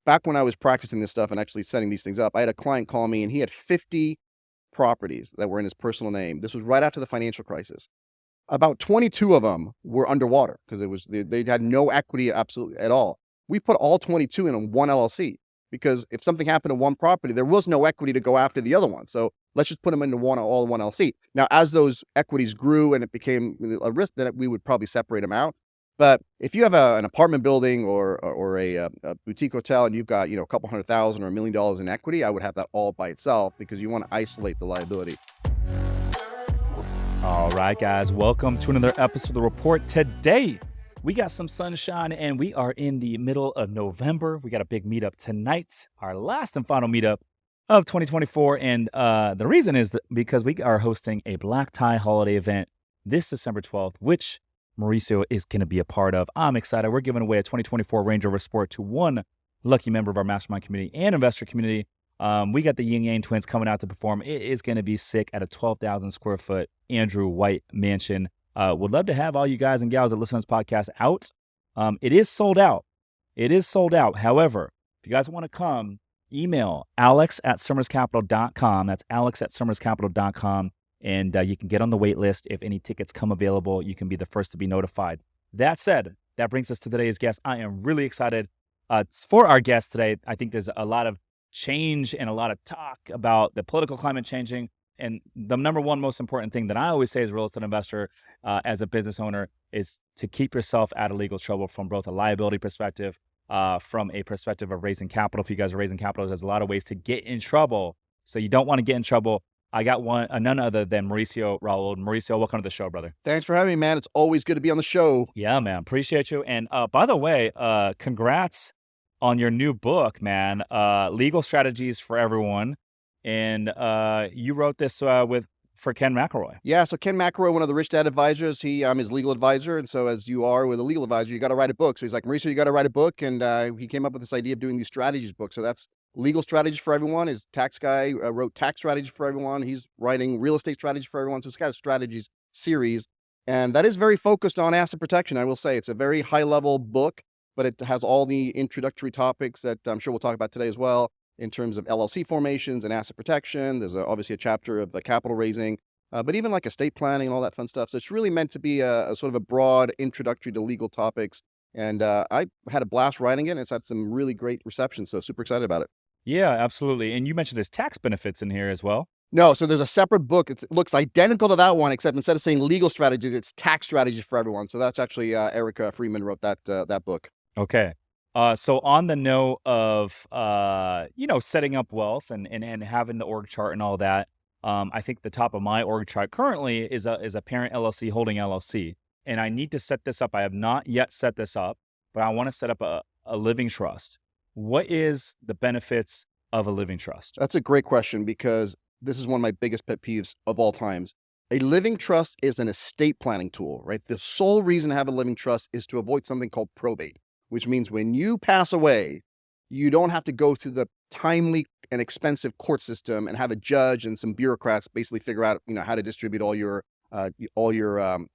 back when I was practicing this stuff and actually setting these things up, I had a client call me and he had 50 properties that were in his personal name. This was right after the financial crisis. About 22 of them were underwater because they had no equity absolutely at all. We put all 22 in one LLC because if something happened to one property, there was no equity to go after the other one. So let's just put them into one LLC. Now, as those equities grew and it became a risk, then we would probably separate them out. But if you have an apartment building or a boutique hotel and you've got a couple $100,000 or $1 million in equity, I would have that all by itself because you want to isolate the liability. All right, guys, welcome to another episode of The Report. Today, we got some sunshine and we are in the middle of November. We got a big meetup tonight, our last and final meetup of 2024. And the reason is that because we are hosting a black tie holiday event this December 12th, which Mauricio is going to be a part of. I'm excited. We're giving away a 2024 Range Rover Sport to one lucky member of our mastermind community and investor community. We got the Yin Yang twins coming out to perform. It is going to be sick at a 12,000 square foot Andrew White mansion. Would love to have all you guys and gals that listen to this podcast out. It is sold out. However, if you guys want to come, email alex@summerscapital.com. That's alex@summerscapital.com. And you can get on the wait list. If any tickets come available, you can be the first to be notified. That said, that brings us to today's guest. I am really excited for our guest today. I think there's a lot of change and a lot of talk about the political climate changing. And the number one most important thing that I always say as a real estate investor, as a business owner, is to keep yourself out of legal trouble from both a liability perspective, from a perspective of raising capital. If you guys are raising capital, there's a lot of ways to get in trouble. So you don't want to get in trouble. I got none other than Mauricio Rauld. Mauricio, welcome to the show, brother. Thanks for having me, man. It's always good to be on the show. Yeah, man. Appreciate you. And by the way, congrats on your new book, man. Legal Strategies for Everyone. And you wrote this for Ken McElroy. Yeah, so Ken McElroy, one of the Rich Dad advisors, I'm his legal advisor. And so as you are with a legal advisor, you got to write a book. So he's like, Mauricio, you got to write a book. And he came up with this idea of doing these strategies books. So that's Legal Strategies for Everyone. His tax guy wrote Tax Strategies for Everyone. He's writing Real Estate Strategies for Everyone. So it's got a strategies series. And that is very focused on asset protection, I will say. It's a very high-level book, but it has all the introductory topics that I'm sure we'll talk about today as well in terms of LLC formations and asset protection. There's obviously a chapter of capital raising, but even like estate planning and all that fun stuff. So it's really meant to be a sort of a broad introductory to legal topics. And I had a blast writing it, and it's had some really great reception. So super excited about it. Yeah, absolutely. And you mentioned there's tax benefits in here as well. No, so there's a separate book. It looks identical to that one, except instead of saying legal strategies, it's tax strategies for everyone. So that's actually Erica Freeman wrote that book. Okay. So on the note of, setting up wealth and having the org chart and all that, I think the top of my org chart currently is a parent LLC holding LLC. And I need to set this up. I have not yet set this up, but I want to set up a living trust. What is the benefits of a living trust? That's a great question because this is one of my biggest pet peeves of all times. A living trust is an estate planning tool, right? The sole reason to have a living trust is to avoid something called probate, which means when you pass away, you don't have to go through the timely and expensive court system and have a judge and some bureaucrats basically figure out, how to distribute all your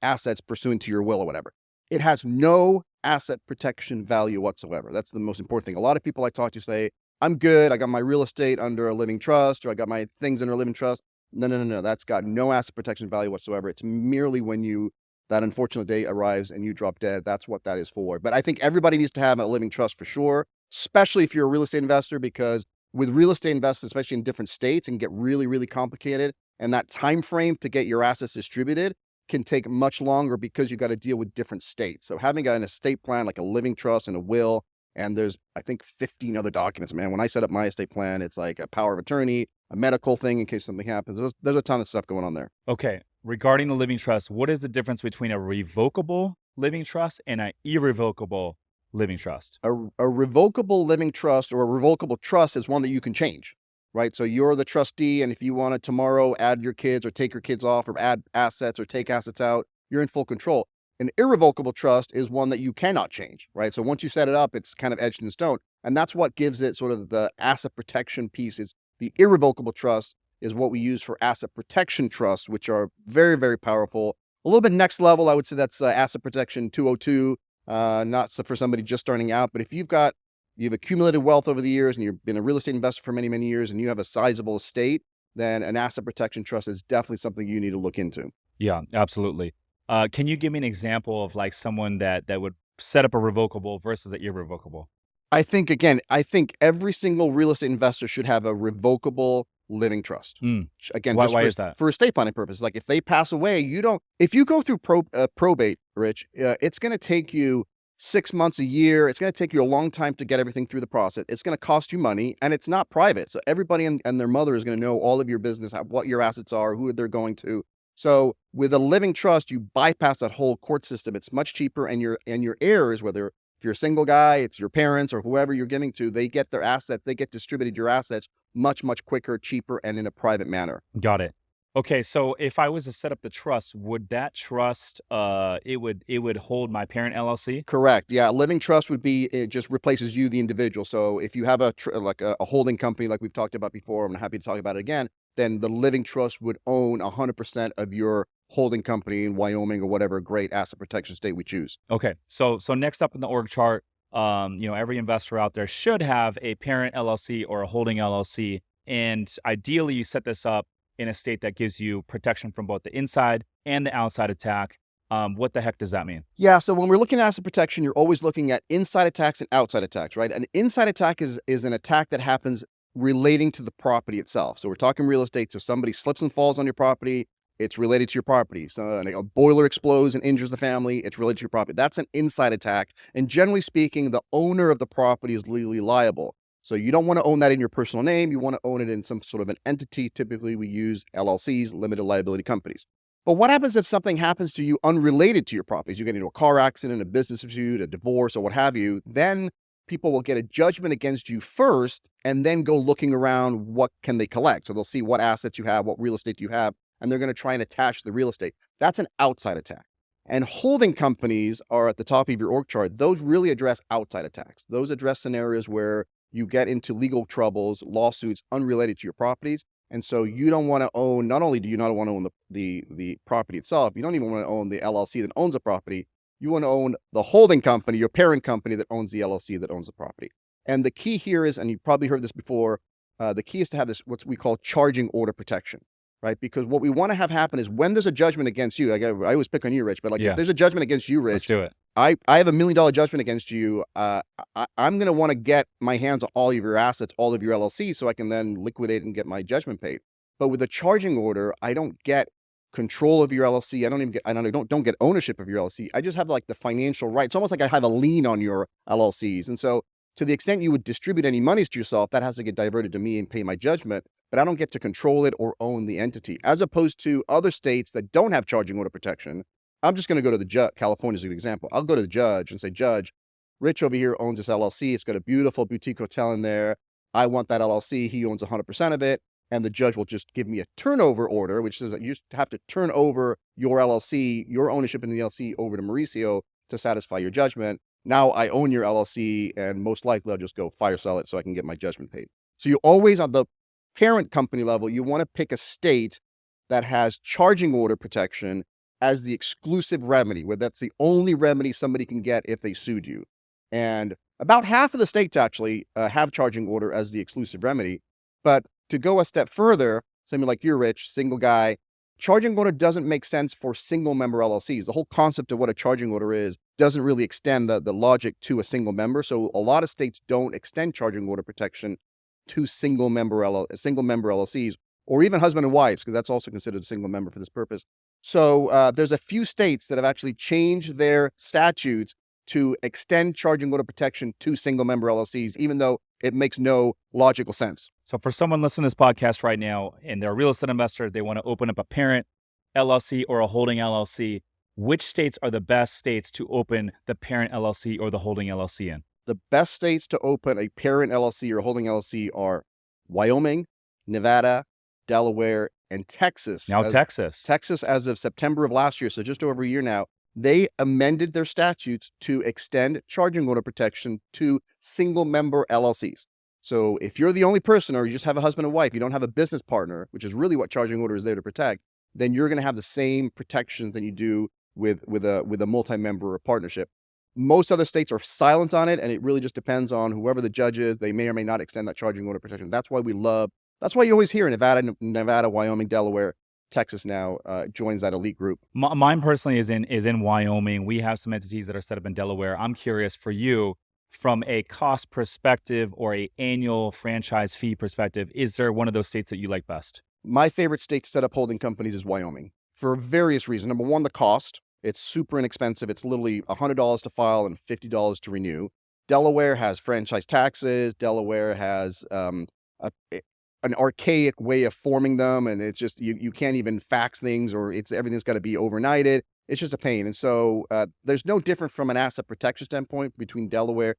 assets pursuant to your will or whatever. It has no asset protection value whatsoever. That's the most important thing. A lot of people I talk to say, I'm good. I got my real estate under a living trust, or I got my things under a living trust. No. That's got no asset protection value whatsoever. It's merely when that unfortunate day arrives and you drop dead. That's what that is for. But I think everybody needs to have a living trust for sure, especially if you're a real estate investor, because with real estate investors, especially in different states, it can get really, really complicated. And that time frame to get your assets distributed can take much longer because you got to deal with different states. So having an estate plan, like a living trust and a will, and there's, I think, 15 other documents, man. When I set up my estate plan, it's like a power of attorney, a medical thing in case something happens. There's a ton of stuff going on there. Okay. Regarding the living trust, what is the difference between a revocable living trust and an irrevocable living trust? A revocable living trust or a revocable trust is one that you can change, right? So you're the trustee, and if you want to tomorrow add your kids or take your kids off or add assets or take assets out, you're in full control. An irrevocable trust is one that you cannot change, right? So once you set it up, it's kind of etched in stone. And that's what gives it sort of the asset protection piece. Is the irrevocable trust is what we use for asset protection trusts, which are very, very powerful. A little bit next level, I would say that's asset protection 202, not for somebody just starting out. But if you've got you've accumulated wealth over the years and you've been a real estate investor for many, many years and you have a sizable estate, then an asset protection trust is definitely something you need to look into. Yeah, absolutely. Can you give me an example of like someone that would set up a revocable versus an irrevocable? I think every single real estate investor should have a revocable living trust. Mm. Again, Why, just why is that? for estate planning purposes. Like if they pass away, if you go through probate, Rich, it's going to take you 6 months, a year. It's going to take you a long time to get everything through the process. It's going to cost you money and it's not private. So everybody and their mother is going to know all of your business, what your assets are, who they're going to. So with a living trust, you bypass that whole court system. It's much cheaper, and your heirs, whether if you're a single guy, it's your parents or whoever you're giving to, they get their assets, they get distributed your assets much, much quicker, cheaper, and in a private manner. Got it. Okay, so if I was to set up the trust, would that trust it would hold my parent LLC? Correct. Yeah, a living trust would be, it just replaces you, the individual. So if you have a holding company like we've talked about before, I'm happy to talk about it again, then the living trust would own 100% of your holding company in Wyoming or whatever great asset protection state we choose. Okay, so next up in the org chart, every investor out there should have a parent LLC or a holding LLC, and ideally you set this up in a state that gives you protection from both the inside and the outside attack. What the heck does that mean? Yeah, so when we're looking at asset protection, you're always looking at inside attacks and outside attacks, right? An inside attack is an attack that happens relating to the property itself. So we're talking real estate. So somebody slips and falls on your property, it's related to your property. So a boiler explodes and injures the family, it's related to your property. That's an inside attack. And generally speaking, the owner of the property is legally liable. So you don't want to own that in your personal name. You want to own it in some sort of an entity. Typically, we use LLCs, limited liability companies. But what happens if something happens to you unrelated to your properties? You get into a car accident, a business dispute, a divorce, or what have you. Then people will get a judgment against you first and then go looking around what can they collect. So they'll see what assets you have, what real estate you have, and they're going to try and attach the real estate. That's an outside attack. And holding companies are at the top of your org chart. Those really address outside attacks. Those address scenarios where you get into legal troubles, lawsuits unrelated to your properties. And so you don't want to own, not only do you not want to own the property itself, you don't even want to own the LLC that owns the property. You want to own the holding company, your parent company that owns the LLC that owns the property. And the key here is, and you've probably heard this before, the key is to have this, what we call charging order protection, right? Because what we want to have happen is when there's a judgment against you, I always pick on you, Rich, but if there's a judgment against you, Rich, let's do it. I have $1 million judgment against you. I'm going to want to get my hands on all of your assets, all of your LLCs, so I can then liquidate and get my judgment paid. But with a charging order, I don't get control of your LLC. I don't get ownership of your LLC. I just have like the financial rights. It's almost like I have a lien on your LLCs. And so to the extent you would distribute any monies to yourself, that has to get diverted to me and pay my judgment. But I don't get to control it or own the entity. As opposed to other states that don't have charging order protection, I'm just going to go to the judge. California is a good example. I'll go to the judge and say, Judge, Rich over here owns this LLC. It's got a beautiful boutique hotel in there. I want that LLC. He owns 100% of it. And the judge will just give me a turnover order, which says that you have to turn over your LLC, your ownership in the LLC over to Mauricio to satisfy your judgment. Now I own your LLC, and most likely I'll just go fire sell it so I can get my judgment paid. So you always, on the parent company level, you want to pick a state that has charging order protection as the exclusive remedy, where that's the only remedy somebody can get if they sued you. And about half of the states actually have charging order as the exclusive remedy. But to go a step further, something like you're Rich, single guy, charging order doesn't make sense for single member LLCs. The whole concept of what a charging order is doesn't really extend the logic to a single member. So a lot of states don't extend charging order protection to single member LLCs, or even husband and wives, because that's also considered a single member for this purpose. So there's a few states that have actually changed their statutes to extend charging order protection to single member LLCs, even though it makes no logical sense. So for someone listening to this podcast right now and they're a real estate investor, they want to open up a parent LLC or a holding LLC, which states are the best states to open the parent LLC or the holding LLC in? The best states to open a parent LLC or holding LLC are Wyoming, Nevada, Delaware, and Texas. Now Texas. Texas, as of September of last year, so just over a year now, they amended their statutes to extend charging order protection to single member LLCs. So if you're the only person, or you just have a husband and wife, you don't have a business partner, which is really what charging order is there to protect, then you're going to have the same protections that you do with a multi-member partnership. Most other states are silent on it, and it really just depends on whoever the judge is. They may or may not extend that charging order protection. That's why you always hear Nevada, Wyoming, Delaware, Texas now joins that elite group. Mine personally is in Wyoming. We have some entities that are set up in Delaware. I'm curious for you, from a cost perspective or a annual franchise fee perspective, is there one of those states that you like best? My favorite state to set up holding companies is Wyoming for various reasons. Number one, the cost. It's super inexpensive. It's literally $100 to file and $50 to renew. Delaware has franchise taxes. Delaware has an archaic way of forming them, and it's just you can't even fax things, or everything's got to be overnighted. It's just a pain. And so there's no different from an asset protection standpoint between Delaware.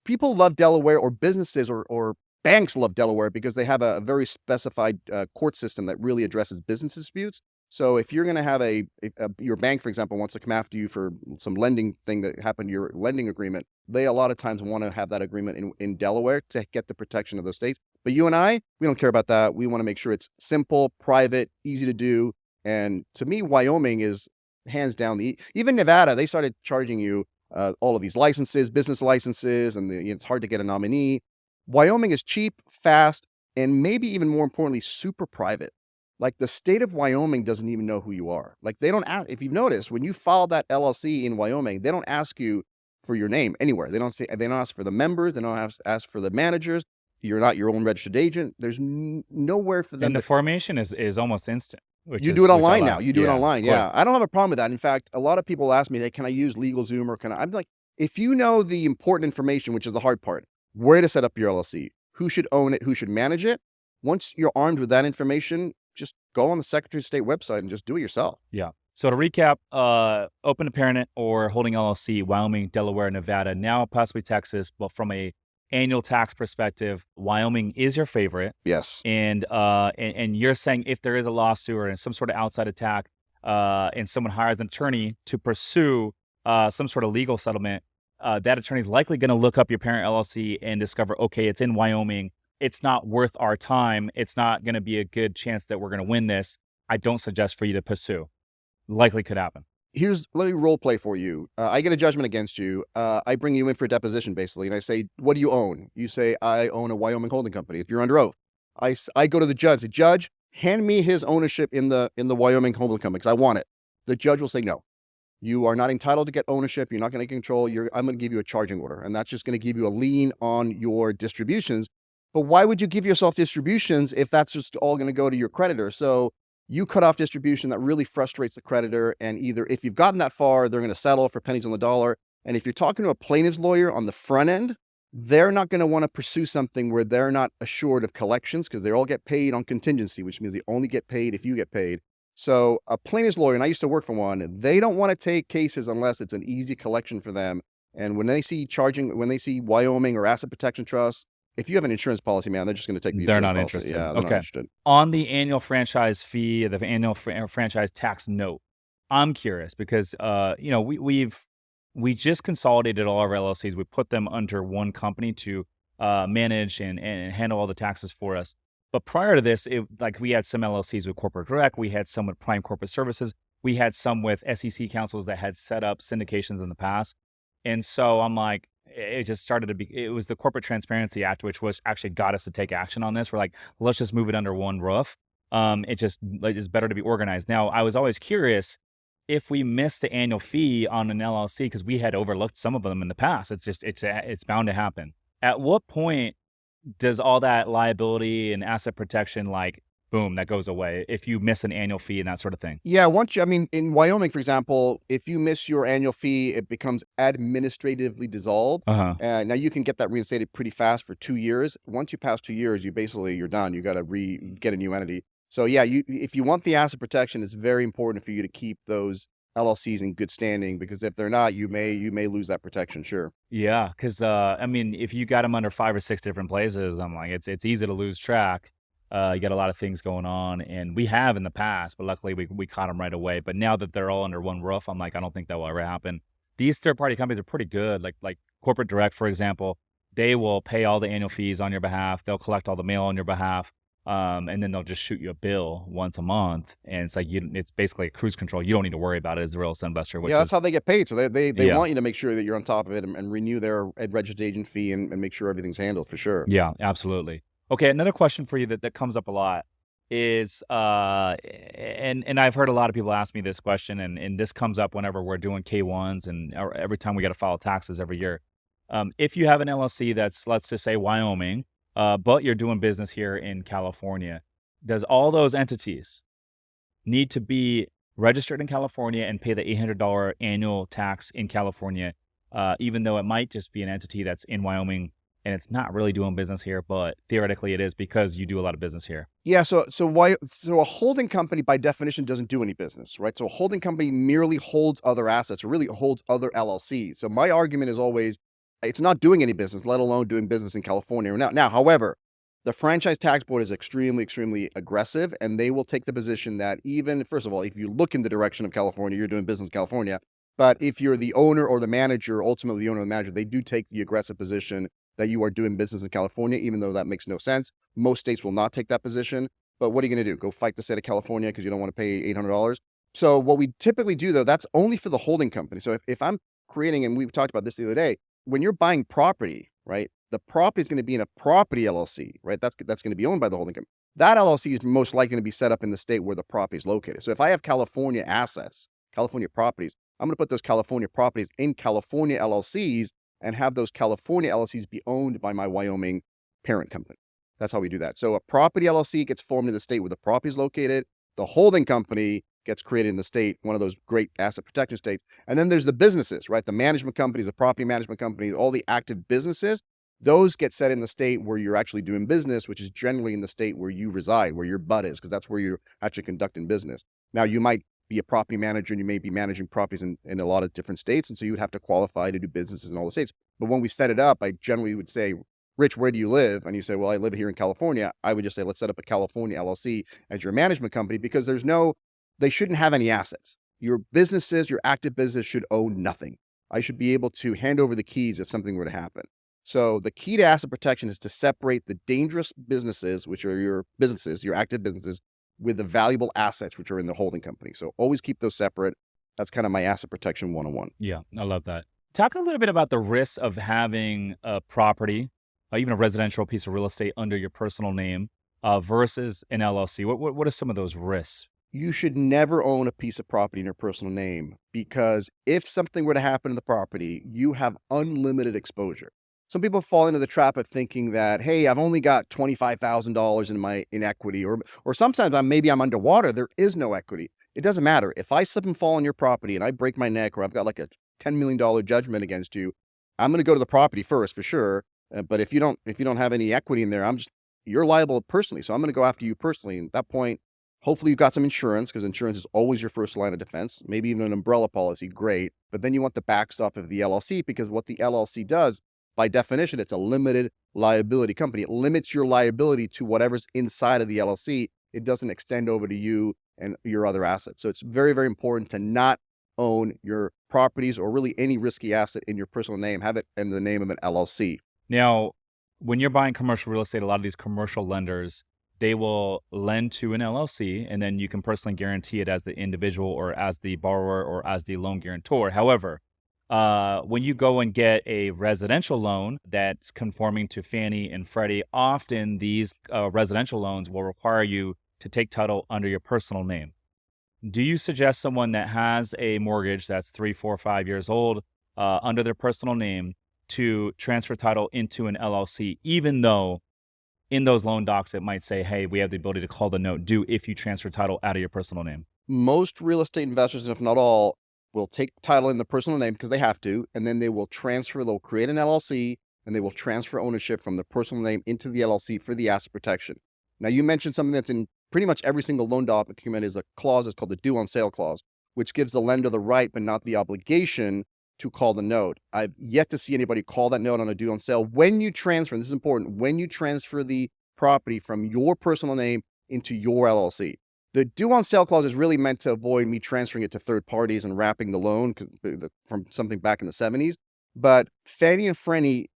People love Delaware, or businesses or banks love Delaware because they have a very specified court system that really addresses business disputes. So if you're going to have your bank, for example, wants to come after you for some lending thing that happened to your lending agreement, they a lot of times want to have that agreement in Delaware to get the protection of those states. But you and I, we don't care about that. We want to make sure it's simple, private, easy to do. And to me, Wyoming is hands down even Nevada, they started charging you all of these licenses, business licenses, and it's hard to get a nominee. Wyoming is cheap, fast, and maybe even more importantly, super private. Like the state of Wyoming doesn't even know who you are. Like they don't ask, if you've noticed, when you file that LLC in Wyoming, they don't ask you for your name anywhere. They don't ask for the members. They don't ask for the managers. You're not your own registered agent. There's nowhere for them. And the formation is almost instant. You do it online now. You do it online. Yeah. I don't have a problem with that. In fact, a lot of people ask me, hey, can I use LegalZoom or I'm like, if you know the important information, which is the hard part, where to set up your LLC, who should own it, who should manage it, once you're armed with that information, just go on the Secretary of State website and just do it yourself. Yeah. So to recap, open a parent or holding LLC, Wyoming, Delaware, Nevada, now possibly Texas. But from a annual tax perspective, Wyoming is your favorite. Yes. And you're saying if there is a lawsuit or some sort of outside attack, and someone hires an attorney to pursue some sort of legal settlement, that attorney is likely going to look up your parent LLC and discover, okay, it's in Wyoming. It's not worth our time. It's not going to be a good chance that we're going to win this. I don't suggest for you to pursue. Likely could happen. Let me role play for you. I get a judgment against you. I bring you in for a deposition, basically, and I say, what do you own? You say, I own a Wyoming holding company. If you're under oath, I go to the judge. The judge, hand me his ownership in the Wyoming holding company because I want it. The judge will say, no, you are not entitled to get ownership. You're not going to control. I'm going to give you a charging order, and that's just going to give you a lien on your distributions. But why would you give yourself distributions if that's just all going to go to your creditor? So you cut off distribution that really frustrates the creditor. And either if you've gotten that far, they're going to settle for pennies on the dollar. And if you're talking to a plaintiff's lawyer on the front end, they're not going to want to pursue something where they're not assured of collections because they all get paid on contingency, which means they only get paid if you get paid. So a plaintiff's lawyer, and I used to work for one, they don't want to take cases unless it's an easy collection for them. And when they see Wyoming or Asset Protection Trust, if you have an insurance policy, man, they're just going to take the They're insurance not policy. interested. Yeah, they're not interested. On the annual franchise fee, the annual franchise tax note, I'm curious because we just consolidated all our LLCs. We put them under one company to manage and handle all the taxes for us. But prior to this, we had some LLCs with Corporate Direct. We had some with Prime Corporate Services. We had some with SEC councils that had set up syndications in the past. And so I'm like, it just started to be, it was the Corporate Transparency Act, which was actually got us to take action on this. We're like, let's just move it under one roof. It's better to be organized. Now, I was always curious if we missed the annual fee on an LLC, because we had overlooked some of them in the past. It's bound to happen. At what point does all that liability and asset protection, boom, that goes away if you miss an annual fee and that sort of thing? Yeah, in Wyoming, for example, if you miss your annual fee, it becomes administratively dissolved. Now you can get that reinstated pretty fast for 2 years. Once you pass 2 years, you're done. You got to get a new entity. So yeah, if you want the asset protection, it's very important for you to keep those LLCs in good standing, because if they're not, you may lose that protection. Sure. Yeah, because if you got them under 5 or 6 different places, I'm like, it's easy to lose track. You got a lot of things going on, and we have in the past, but luckily we caught them right away. But now that they're all under one roof, I'm like, I don't think that will ever happen. These third-party companies are pretty good. Like Corporate Direct, for example, they will pay all the annual fees on your behalf. They'll collect all the mail on your behalf. And then they'll just shoot you a bill once a month, and it's like it's basically a cruise control. You don't need to worry about it as a real estate investor, which Yeah, that's is how they get paid. So they yeah, want you to make sure that you're on top of it and renew their registered agent fee and make sure everything's handled for sure. yeah, absolutely. Okay, another question for you that comes up a lot is and I've heard a lot of people ask me this question, and this comes up whenever we're doing K1s and or every time we got to file taxes every year. If you have an LLC that's, let's just say, Wyoming, but you're doing business here in California, does all those entities need to be registered in California and pay the $800 annual tax in California, even though it might just be an entity that's in Wyoming and it's not really doing business here, but theoretically it is because you do a lot of business here? Yeah, so a holding company by definition doesn't do any business, right? So a holding company merely holds other assets or really holds other LLCs. So my argument is always it's not doing any business, let alone doing business in California. Now, however, the franchise tax board is extremely, extremely aggressive, and they will take the position that even, first of all, if you look in the direction of California, you're doing business in California. But if you're the owner or the manager, ultimately the owner or the manager, they do take the aggressive position that you are doing business in California, even though that makes no sense. Most states will not take that position. But what are you going to do? Go fight the state of California because you don't want to pay $800? So what we typically do, though, that's only for the holding company. So if I'm creating, and we talked about this the other day, when you're buying property, right, the property is going to be in a property LLC, right? That's going to be owned by the holding company. That LLC is most likely to be set up in the state where the property is located. So if I have California assets, California properties, I'm going to put those California properties in California LLCs and have those California LLCs be owned by my Wyoming parent company. That's how we do that. So a property LLC gets formed in the state where the property is located. The holding company gets created in the state, one of those great asset protection states. And then there's the businesses, right? The management companies, the property management companies, all the active businesses, those get set in the state where you're actually doing business, which is generally in the state where you reside, where your butt is, because that's where you're actually conducting business. Now, you might be a property manager and you may be managing properties in a lot of different states. And so you would have to qualify to do businesses in all the states. But when we set it up, I generally would say, Rich, where do you live? And you say, well, I live here in California. I would just say, let's set up a California LLC as your management company because they shouldn't have any assets. Your businesses, your active business should own nothing. I should be able to hand over the keys if something were to happen. So the key to asset protection is to separate the dangerous businesses, which are your businesses, your active businesses, with the valuable assets, which are in the holding company. So always keep those separate. That's kind of my asset protection 101. Yeah, I love that. Talk a little bit about the risks of having a property, even a residential piece of real estate under your personal name versus an LLC. What are some of those risks? You should never own a piece of property in your personal name because if something were to happen to the property, you have unlimited exposure. Some people fall into the trap of thinking that, hey, I've only got $25,000 in equity, or sometimes I'm underwater. There is no equity. It doesn't matter. If I slip and fall on your property and I break my neck, or I've got like a $10 million judgment against you, I'm going to go to the property first for sure. But if you don't have any equity in there, you're liable personally. So I'm going to go after you personally. And at that point, hopefully you've got some insurance because insurance is always your first line of defense. Maybe even an umbrella policy, great. But then you want the backstop of the LLC because what the LLC does, by definition, it's a limited liability company. It limits your liability to whatever's inside of the LLC. It doesn't extend over to you and your other assets. So it's very, very important to not own your properties or really any risky asset in your personal name. Have it in the name of an LLC. Now, when you're buying commercial real estate, a lot of these commercial lenders, they will lend to an LLC, and then you can personally guarantee it as the individual or as the borrower or as the loan guarantor. However, when you go and get a residential loan that's conforming to Fannie and Freddie, often these residential loans will require you to take title under your personal name. Do you suggest someone that has a mortgage that's 3, 4, 5 years old under their personal name to transfer title into an LLC, even though in those loan docs it might say, hey, we have the ability to call the note due if you transfer title out of your personal name? Most real estate investors, if not all, will take title in the personal name because they have to, and then they'll create an LLC, and they will transfer ownership from the personal name into the LLC for the asset protection. Now, you mentioned something that's in pretty much every single loan document is a clause that's called the due on sale clause, which gives the lender the right but not the obligation to call the note. I've yet to see anybody call that note on a due on sale. When you transfer, and this is important, when you transfer the property from your personal name into your LLC, the due on sale clause is really meant to avoid me transferring it to third parties and wrapping the loan from something back in the 70s. But Fannie and Freddie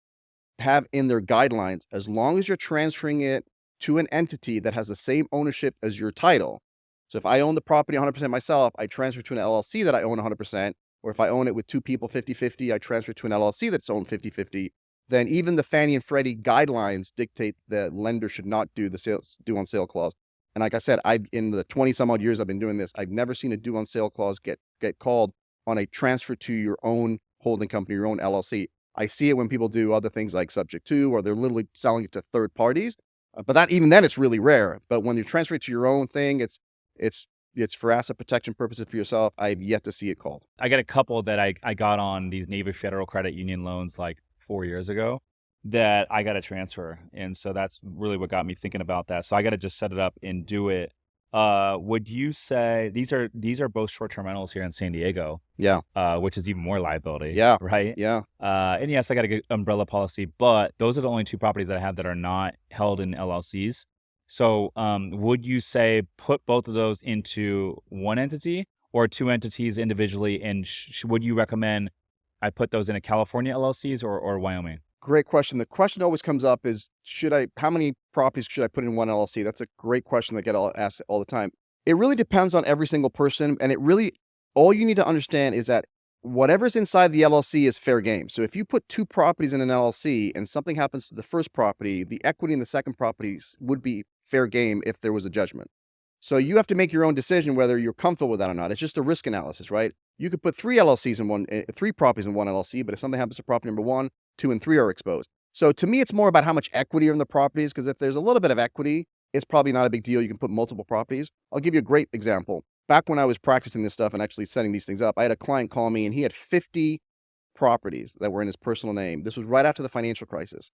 have in their guidelines, as long as you're transferring it to an entity that has the same ownership as your title. So if I own the property 100% myself, I transfer to an LLC that I own 100%. Or if I own it with two people 50-50, I transfer to an LLC that's owned 50-50. Then even the Fannie and Freddie guidelines dictate that lender should not do the due on sale clause. And like I said, in the 20 some odd years I've been doing this, I've never seen a due on sale clause get called on a transfer to your own holding company, your own LLC. I see it when people do other things like subject to, or they're literally selling it to third parties. But even then it's really rare. But when you transfer it to your own thing, it's for asset protection purposes for yourself. I've yet to see it called. I got a couple that I got on these Navy Federal Credit Union loans like 4 years ago that I got to transfer. And so that's really what got me thinking about that. So I got to just set it up and do it. Would you say these are both short-term rentals here in San Diego? Yeah. Which is even more liability. Yeah. Right? Yeah. And yes, I got a good umbrella policy, but those are the only two properties that I have that are not held in LLCs. So would you say put both of those into one entity or two entities individually? And would you recommend I put those in a California LLCs or Wyoming? Great question. The question always comes up is, how many properties should I put in one LLC? That's a great question that get asked all the time. It really depends on every single person. And all you need to understand is that whatever's inside the LLC is fair game. So if you put two properties in an LLC and something happens to the first property, the equity in the second properties would be fair game if there was a judgment. So you have to make your own decision whether you're comfortable with that or not. It's just a risk analysis, right? You could put three properties in one LLC, but if something happens to property number 1, 2, and 3 are exposed. So to me, it's more about how much equity are in the properties, because if there's a little bit of equity, it's probably not a big deal. You can put multiple properties. I'll give you a great example. Back when I was practicing this stuff and actually setting these things up, I had a client call me and he had 50 properties that were in his personal name. This was right after the financial crisis.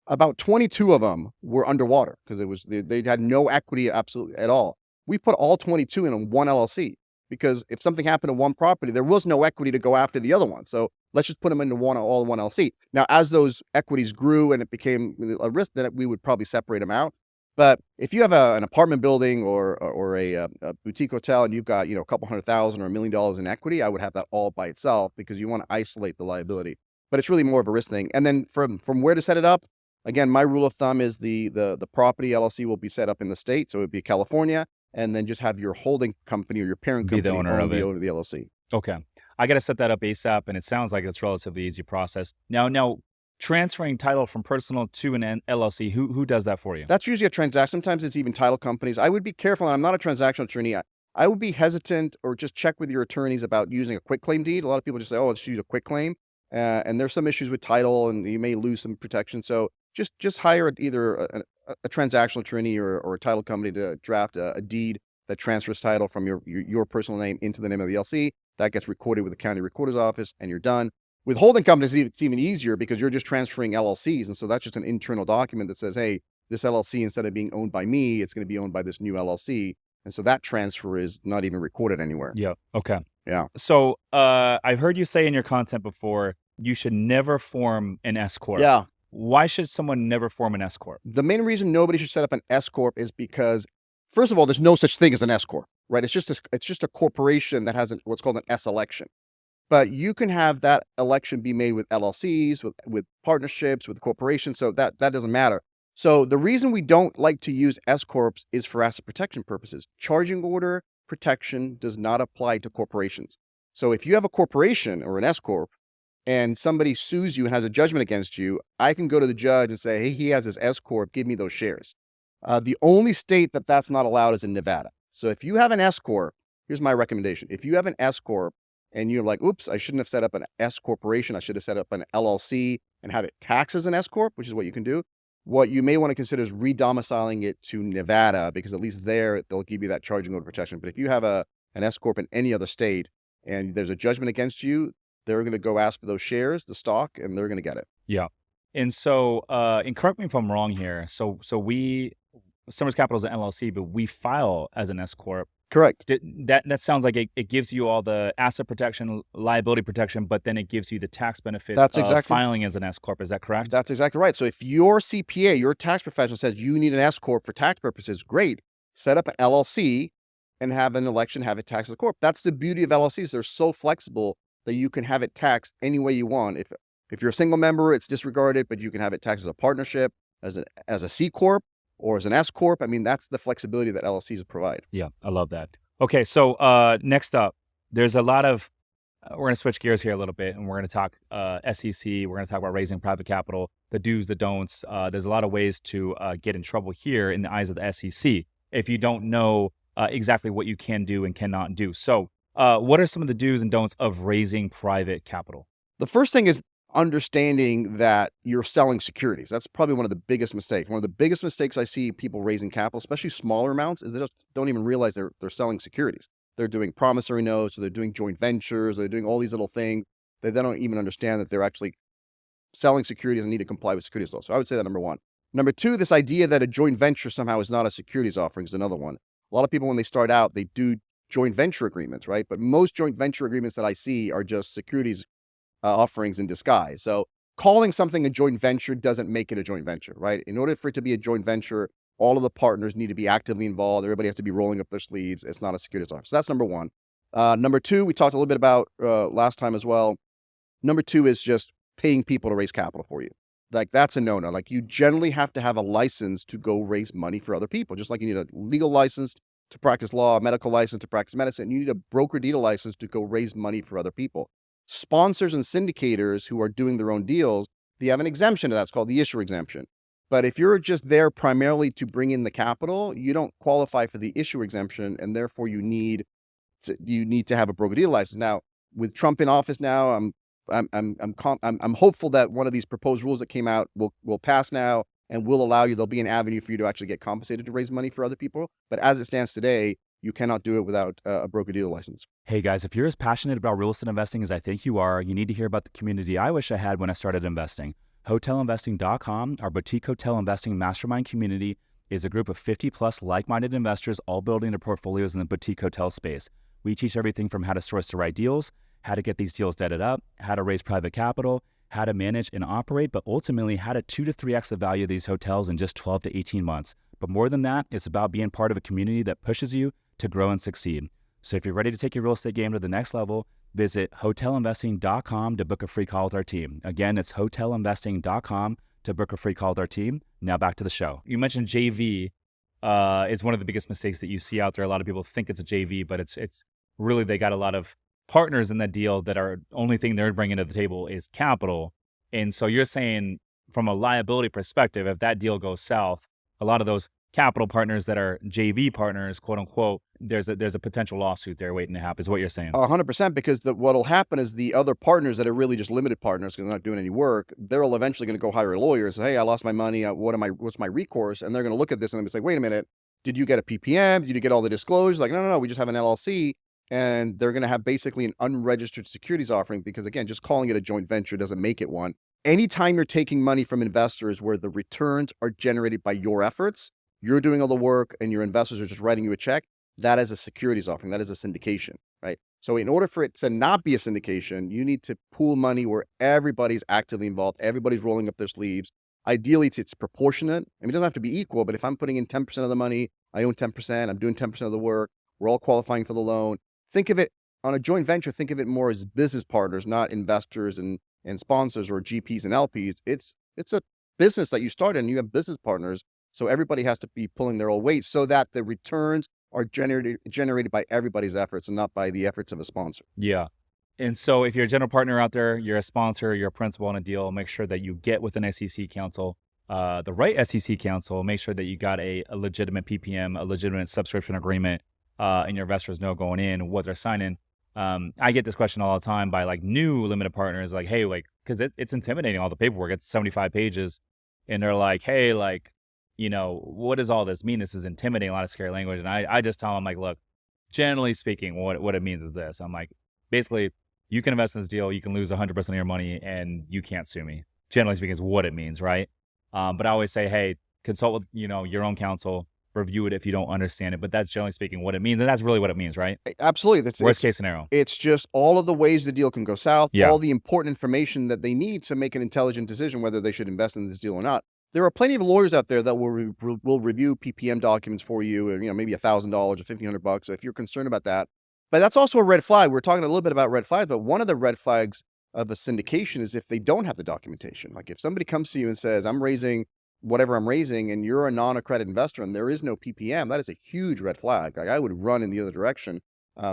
About 22 of them were underwater because they had no equity absolutely at all. We put all 22 in one LLC because if something happened to one property, there was no equity to go after the other one. So let's just put them into all in one LLC. Now, as those equities grew and it became a risk, then we would probably separate them out. But if you have an apartment building or a boutique hotel and you've got a couple $100,000 or $1 million in equity, I would have that all by itself because you want to isolate the liability. But it's really more of a risk thing. And then from where to set it up, again, my rule of thumb is the property LLC will be set up in the state, so it would be California, and then just have your holding company or your parent company be the owner of the it. owner of the LLC. Okay, I got to set that up ASAP, and it sounds like it's a relatively easy process. Now, transferring title from personal to an LLC, who does that for you? That's usually a transaction. Sometimes it's even title companies. I would be careful, and I'm not a transactional attorney. I would be hesitant or just check with your attorneys about using a quitclaim deed. A lot of people just say, oh, let's use a quitclaim. And there's some issues with title, and you may lose some protection. So just hire either a transactional attorney or a title company to draft a deed that transfers title from your personal name into the name of the LLC. That gets recorded with the county recorder's office, and you're done. With holding companies, it's even easier because you're just transferring LLCs. And so that's just an internal document that says, hey, this LLC, instead of being owned by me, it's going to be owned by this new LLC. And so that transfer is not even recorded anywhere. Yeah. Okay. Yeah. So I've heard you say in your content before, you should never form an S corp. Yeah. Why should someone never form an S corp? The main reason nobody should set up an S corp is because, first of all, there's no such thing as an S corp, right? It's just a corporation that has what's called an S election. But you can have that election be made with LLCs, with partnerships, with corporations. So that doesn't matter. So the reason we don't like to use S corps is for asset protection purposes. Charging order protection does not apply to corporations. So if you have a corporation or an S corp and somebody sues you and has a judgment against you, I can go to the judge and say, hey, he has his S corp, give me those shares. The only state that's not allowed is in Nevada. So if you have an S corp, here's my recommendation. If you have an S corp and you're like, oops, I shouldn't have set up an S corporation, I should have set up an LLC and have it taxed as an S corp, which is what you can do. What you may want to consider is redomiciling it to Nevada, because at least there they'll give you that charging order protection. But if you have an S corp in any other state and there's a judgment against you, they're going to go ask for those shares, the stock, and they're going to get it. Yeah. And so, and correct me if I'm wrong here. So Summers Capital is an LLC, but we file as an S corp. Correct. That sounds like it gives you all the asset protection, liability protection, but then it gives you the tax benefits of filing as an S corp. Is that correct? That's exactly right. So if your CPA, your tax professional says you need an S corp for tax purposes, great. Set up an LLC and have an election, have it taxed as a corp. That's the beauty of LLCs. They're so flexible that you can have it taxed any way you want. If you're a single member, it's disregarded, but you can have it taxed as a partnership, as a C corp. or as an S corp. I mean, that's the flexibility that LLCs provide. Yeah, I love that. Okay, so next up, there's a lot of we're going to switch gears here a little bit, and we're going to talk SEC. We're going to talk about raising private capital, the do's, the don'ts. There's a lot of ways to get in trouble here in the eyes of the SEC if you don't know exactly what you can do and cannot do. So what are some of the do's and don'ts of raising private capital? The first thing is understanding that you're selling securities. That's probably one of the biggest mistakes. One of the biggest mistakes I see people raising capital, especially smaller amounts, is they just don't even realize they're selling securities. They're doing promissory notes, or they're doing joint ventures, or they're doing all these little things that they don't even understand that they're actually selling securities and need to comply with securities law. So I would say that number one. Number two, this idea that a joint venture somehow is not a securities offering is another one. A lot of people, when they start out, they do joint venture agreements, right? But most joint venture agreements that I see are just securities offerings in disguise. So calling something a joint venture doesn't make it a joint venture, right? In order for it to be a joint venture, all of the partners need to be actively involved. Everybody has to be rolling up their sleeves. It's not a securities offer. So that's number one. Number two, we talked a little bit about last time as well. Number two is just paying people to raise capital for you. Like, that's a no-no. Like, you generally have to have a license to go raise money for other people. Just like you need a legal license to practice law, a medical license to practice medicine, you need a broker-dealer license to go raise money for other people. Sponsors and syndicators who are doing their own deals, they have an exemption to that. It's called the issuer exemption. But if you're just there primarily to bring in the capital, you don't qualify for the issuer exemption, and therefore you need to have a broker-dealer license. Now, with Trump in office now, I'm hopeful that one of these proposed rules that came out will pass now and will allow you. There'll be an avenue for you to actually get compensated to raise money for other people. But as it stands today, you cannot do it without a broker-dealer license. Hey guys, if you're as passionate about real estate investing as I think you are, you need to hear about the community I wish I had when I started investing. Hotelinvesting.com, our boutique hotel investing mastermind community, is a group of 50 plus like-minded investors all building their portfolios in the boutique hotel space. We teach everything from how to source the right deals, how to get these deals deaded up, how to raise private capital, how to manage and operate, but ultimately how to 2 to 3x the value of these hotels in just 12 to 18 months. But more than that, it's about being part of a community that pushes you to grow and succeed. So if you're ready to take your real estate game to the next level, visit hotelinvesting.com to book a free call with our team. Again, it's hotelinvesting.com to book a free call with our team. Now back to the show. You mentioned JV is one of the biggest mistakes that you see out there. A lot of people think it's a JV, but it's really, they got a lot of partners in that deal that are only thing they're bringing to the table is capital. And so you're saying from a liability perspective, if that deal goes south, a lot of those capital partners that are JV partners, quote unquote, there's a potential lawsuit there waiting to happen, is what you're saying. 100%, because what'll happen is the other partners that are really just limited partners because they're not doing any work, they're eventually going to go hire a lawyer and say, hey, I lost my money. What's my recourse? And they're going to look at this and they'll say, wait a minute, did you get a PPM? Did you get all the disclosures? Like, no, we just have an LLC. And they're going to have basically an unregistered securities offering because, again, just calling it a joint venture doesn't make it one. Anytime you're taking money from investors where the returns are generated by your efforts, you're doing all the work and your investors are just writing you a check, that is a securities offering. That is a syndication, right? So in order for it to not be a syndication, you need to pool money where everybody's actively involved, everybody's rolling up their sleeves. Ideally, it's proportionate. I mean, it doesn't have to be equal, but if I'm putting in 10% of the money, I own 10%, I'm doing 10% of the work, we're all qualifying for the loan. Think of it on a joint venture, think of it more as business partners, not investors and sponsors or GPs and LPs. It's a business that you started and you have business partners. So everybody has to be pulling their own weight so that the returns are generated by everybody's efforts and not by the efforts of a sponsor. Yeah. And so if you're a general partner out there, you're a sponsor, you're a principal in a deal, make sure that you get with an SEC counsel, the right SEC counsel, make sure that you got a legitimate PPM, a legitimate subscription agreement, and your investors know going in what they're signing. I get this question all the time by like new limited partners, like, hey, like, because it's intimidating, all the paperwork. It's 75 pages. And they're like, hey, like, you know, what does all this mean? This is intimidating, a lot of scary language. And I just tell them, like, look, generally speaking, what it means is this. I'm like, basically, you can invest in this deal, you can lose 100% of your money, and you can't sue me. Generally speaking, is what it means, right? But I always say, hey, consult with, your own counsel, review it if you don't understand it. But that's generally speaking what it means. And that's really what it means, right? Absolutely. That's worst case scenario. It's just all of the ways the deal can go south, Yeah. all the important information that they need to make an intelligent decision whether they should invest in this deal or not. There are plenty of lawyers out there that will review PPM documents for you, and maybe $1,000 or $1,500 so if you're concerned about that. But that's also a red flag. We're talking a little bit about red flags, but one of the red flags of a syndication is if they don't have the documentation. Like if somebody comes to you and says, I'm raising whatever I'm raising and you're a non-accredited investor and there is no PPM, that is a huge red flag. Like I would run in the other direction.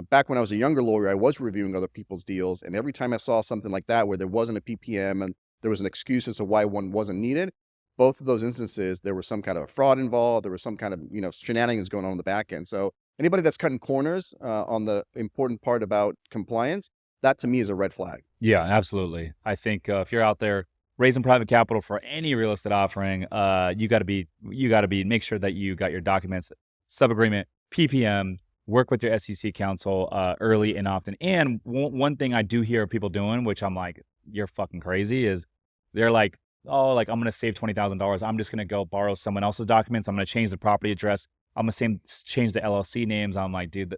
Back when I was a younger lawyer, I was reviewing other people's deals. And every time I saw something like that where there wasn't a PPM and there was an excuse as to why one wasn't needed, both of those instances, there was some kind of a fraud involved. There was some kind of, shenanigans going on the back end. So anybody that's cutting corners on the important part about compliance, that to me is a red flag. Yeah, absolutely. I think if you're out there raising private capital for any real estate offering, you got to make sure that you got your documents, sub-agreement, PPM, work with your SEC counsel early and often. And one thing I do hear people doing, which I'm like, you're fucking crazy, is they're like, oh, like I'm going to save $20,000. I'm just going to go borrow someone else's documents. I'm going to change the property address. I'm going to change the LLC names. I'm like, dude,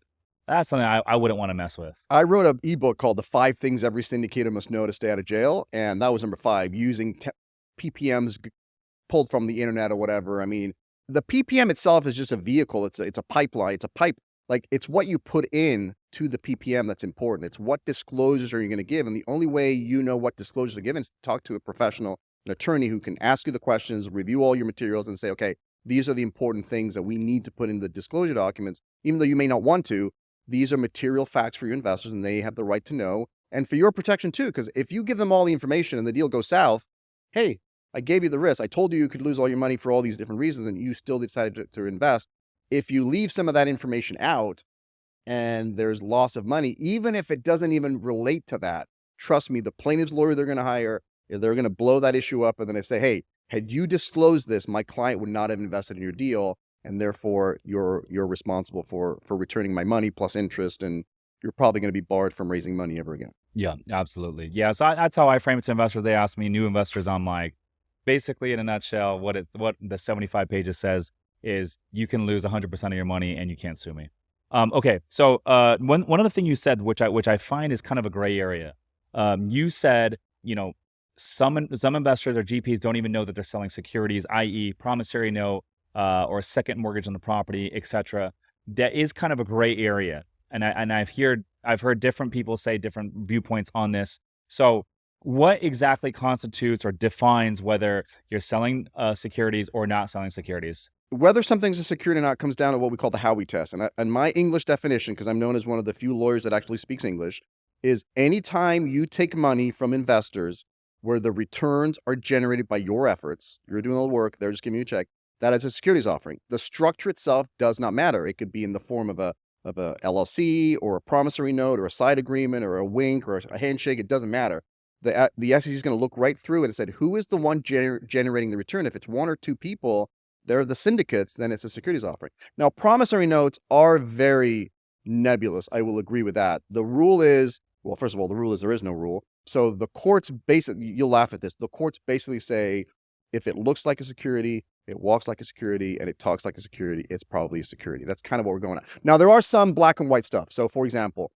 that's something I wouldn't want to mess with. I wrote an ebook called The 5 Things Every Syndicator Must Know to Stay Out of Jail. And that was number 5, using PPMs pulled from the internet or whatever. I mean, the PPM itself is just a vehicle. It's a pipeline. It's a pipe. Like, it's what you put in to the PPM that's important. It's what disclosures are you going to give. And the only way you know what disclosures to give is to talk to a professional, an attorney who can ask you the questions, review all your materials and say, okay, these are the important things that we need to put in the disclosure documents. Even though you may not want to, these are material facts for your investors and they have the right to know. And for your protection too, because if you give them all the information and the deal goes south, hey, I gave you the risk. I told you could lose all your money for all these different reasons and you still decided to invest. If you leave some of that information out and there's loss of money, even if it doesn't even relate to that, trust me, the plaintiff's lawyer they're going to hire, they're going to blow that issue up and then they say, hey, had you disclosed this, my client would not have invested in your deal. And therefore you're responsible for returning my money plus interest. And you're probably going to be barred from raising money ever again. Yeah, absolutely. Yeah. So that's how I frame it to investors. They ask me, new investors, I'm like, basically in a nutshell, what the 75 pages says is you can lose 100% of your money and you can't sue me. Okay. So one other thing you said, which I find is kind of a gray area. You said, some investors or GPs don't even know that they're selling securities, i.e. promissory note, or a second mortgage on the property, etc. That is kind of a gray area. And I've heard different people say different viewpoints on this. So what exactly constitutes or defines whether you're selling securities or not selling securities? Whether something's a security or not comes down to what we call the Howey test. And my English definition, because I'm known as one of the few lawyers that actually speaks English, is anytime you take money from investors where the returns are generated by your efforts, you're doing all the work, they're just giving you a check, that is a securities offering. The structure itself does not matter. It could be in the form of a LLC or a promissory note or a side agreement or a wink or a handshake. It doesn't matter. The SEC is going to look right through it and said, who is the one generating the return? If it's one or two people, they're the syndicates, then it's a securities offering. Now, promissory notes are very nebulous. I will agree with that. The rule is, well, first of all, the rule is there is no rule. So the courts basically, you'll laugh at this, the courts basically say, if it looks like a security, it walks like a security, and it talks like a security, it's probably a security. That's kind of what we're going on. Now, there are some black and white stuff. So, for example,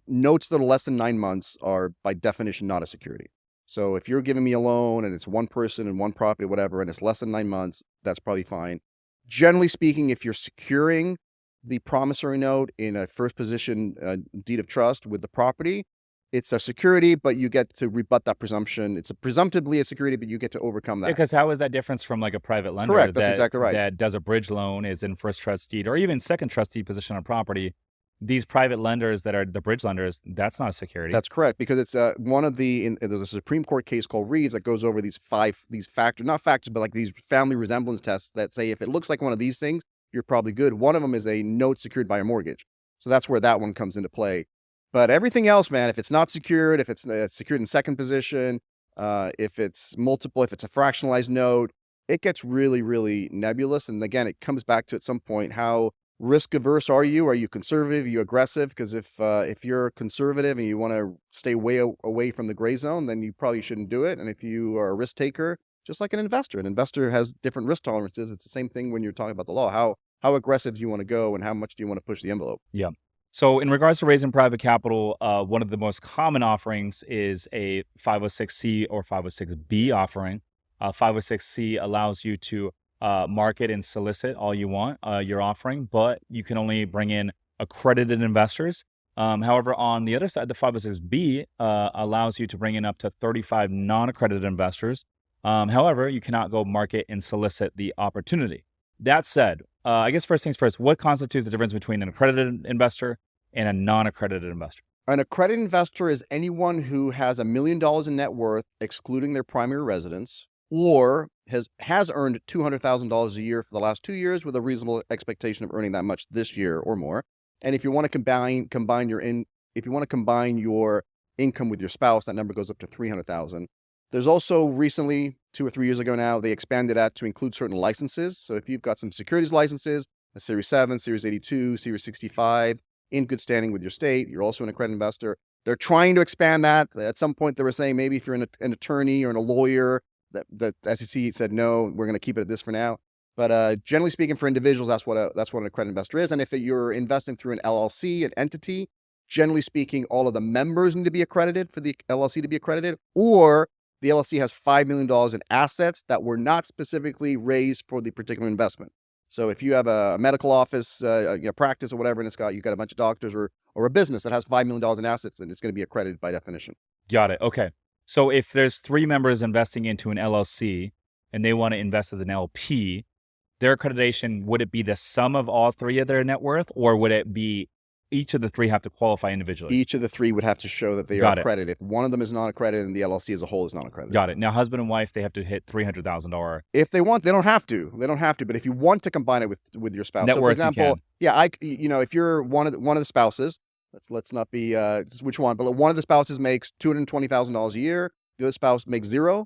notes that are less than 9 months are, by definition, not a security. So if you're giving me a loan and it's one person and one property, whatever, and it's less than 9 months, that's probably fine. Generally speaking, if you're securing the promissory note in a first position deed of trust with the property, it's a security, but you get to rebut that presumption. It's presumptively a security, but you get to overcome that. Because how is that difference from like a private lender? Correct, that's exactly right. That does a bridge loan, is in first trust deed, or even second trust deed position on property. These private lenders that are the bridge lenders, that's not a security. That's correct, because it's one of there's a Supreme Court case called Reeves that goes over these factors, not factors, but like these family resemblance tests that say if it looks like one of these things, you're probably good. One of them is a note secured by a mortgage. So that's where that one comes into play. But everything else, man, if it's not secured, if it's secured in second position, if it's multiple, if it's a fractionalized note, it gets really, really nebulous. And again, it comes back to at some point, how risk averse are you? Are you conservative? Are you aggressive? Because if you're conservative and you want to stay way away from the gray zone, then you probably shouldn't do it. And if you are a risk taker, just like an investor has different risk tolerances. It's the same thing when you're talking about the law. How aggressive do you want to go and how much do you want to push the envelope? Yeah. So in regards to raising private capital, one of the most common offerings is a 506C or 506B offering. 506C allows you to market and solicit all you want, your offering, but you can only bring in accredited investors. However, on the other side, the 506B allows you to bring in up to 35 non-accredited investors. However, you cannot go market and solicit the opportunity. That said, I guess first things first, what constitutes the difference between an accredited investor and a non-accredited investor? An accredited investor is anyone who has $1 million in net worth, excluding their primary residence, or has earned $200,000 a year for the last 2 years with a reasonable expectation of earning that much this year or more. And if you want to combine your income with your spouse, that number goes up to $300,000. There's also recently, 2 or 3 years ago now, they expanded that to include certain licenses. So if you've got some securities licenses, a Series 7, Series 82, Series 65, in good standing with your state, you're also an accredited investor. They're trying to expand that. At some point, they were saying maybe if you're an attorney or a lawyer, the SEC said, no, we're going to keep it at this for now. But generally speaking, for individuals, that's what an accredited investor is. And if you're investing through an LLC, an entity, generally speaking, all of the members need to be accredited for the LLC to be accredited, or the LLC has $5 million in assets that were not specifically raised for the particular investment. So if you have a medical office, practice or whatever, and you've got a bunch of doctors or a business that has $5 million in assets, then it's going to be accredited by definition. Got it. Okay. So if there's 3 members investing into an LLC and they want to invest as an LP, their accreditation, would it be the sum of all 3 of their net worth, or would it be each of the 3 have to qualify individually? Each of the 3 would have to show that they are accredited. If one of them is not accredited, then the LLC as a whole is not accredited. Got it. Now, husband and wife, they have to hit $300,000. If they want, they don't have to. But if you want to combine it with your spouse, net so worth, for example, if you're one of the spouses, let's not be just which one, but one of the spouses makes $220,000 a year, the other spouse makes $0.